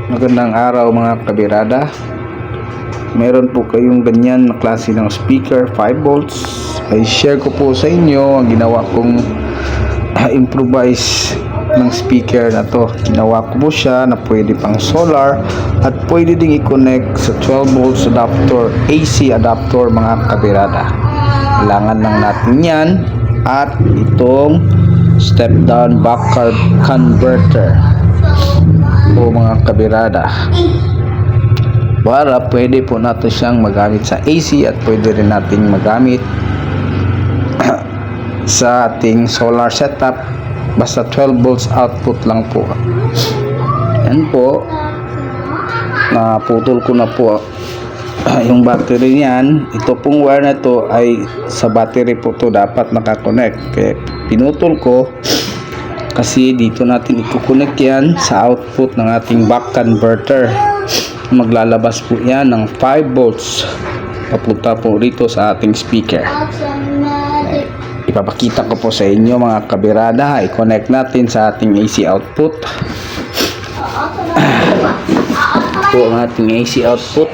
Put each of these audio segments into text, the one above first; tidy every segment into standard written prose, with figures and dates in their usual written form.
Magandang araw mga kabirada. Meron po kayong ganyan na klase ng speaker 5 volts. Ay share ko po sa inyo ang ginawa kong improvise ng speaker na to. Ginawa ko po siya na pwede pang solar at pwede ding i-connect sa 12 volts adapter, AC adapter mga kabirada. Kailangan lang natin yan at itong step down buck converter po mga kabirada, para pwede po natin siyang magamit sa AC at pwede rin natin magamit sa ating solar setup. Basta 12 volts output lang po. Yan po, naputol ko na po yung battery niyan. Ito pong wire na to ay sa battery po to dapat nakakonect, kaya pinutol ko kasi dito natin i-connect yan sa output ng ating buck converter. Maglalabas po yan ng 5 volts papunta po rito sa ating speaker. Ipapakita ko po sa inyo mga kabirada. I-connect natin sa ating AC output. Ito ang ating AC output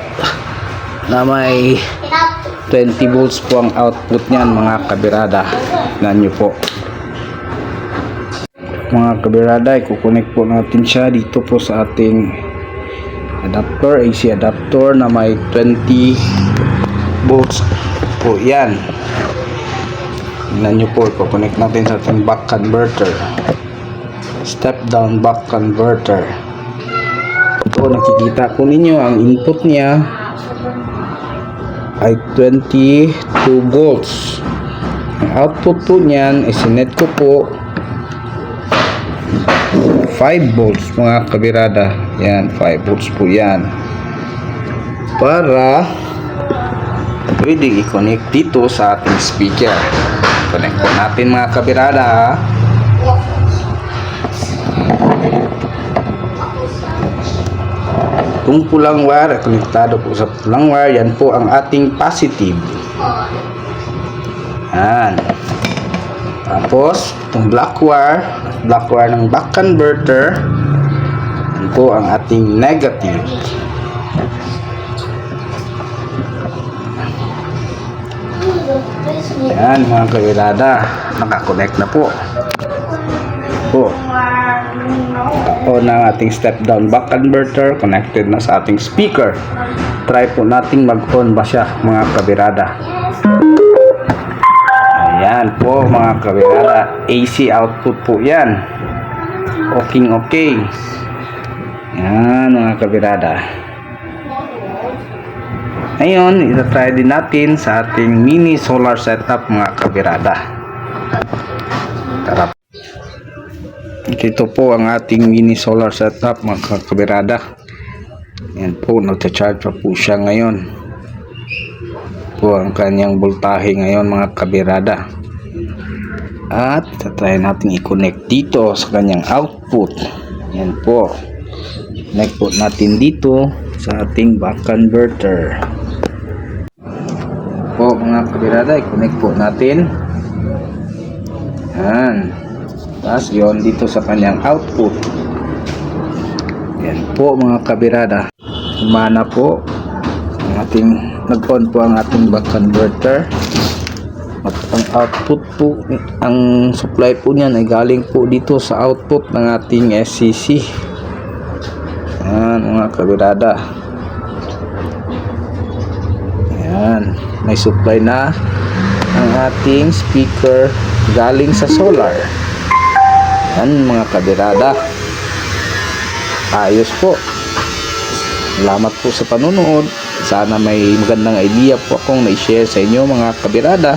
na may 20 volts po ang output niyan mga kabirada. Tignan nyo po mga kabirada, i-connect po natin siya dito po sa ating adapter, AC adapter na may 20 volts po yan. Tignan nyo po, i-connect natin sa ating buck converter, step down buck converter. Ito, nakikita po ninyo ang input niya ay 22 volts. Ang output po niyan ay sinet ko po 5 volts mga kabirada. Yan, 5 volts po yan, para pwede i-connect dito sa ating speaker. Connect po natin mga kabirada. Itong pulang wire, konektado po sa pulang wire, yan po ang ating positive. Yan. Tapos itong black wire ng buck converter, yan po ang ating negative. Yan mga kabirada, nakakonect na po. On ang ating step down buck converter, connected na sa ating speaker. Try po nating mag-on ba siya mga kabirada. Ayan po mga kabirada, AC output po yan. Okay. Yan mga kabirada. Ngayon, itatry din natin sa ating mini solar setup mga kabirada. Tara. Ito po ang ating mini solar setup mga kabirada. Yan po, nagcha-charge pa po siya ngayon. Po ang kanyang voltahe ngayon mga kabirada. At try natin i-connect dito sa kanyang output. Yan po, connect po natin dito sa ating buck converter po mga kabirada. I-connect po natin. Yan, tapos yun dito sa kanyang output. Yan po mga kabirada, humana po ang ating, nag-on po ang ating buck converter. At ang output po, ang supply po niyan ay galing po dito sa output ng ating SCC. Yan mga kabirada. Yan, may supply na ang ating speaker galing sa solar. Yan mga kabirada, ayos po. Salamat po sa panunood. Sana may magandang idea po akong na-share sa inyo mga kabirada.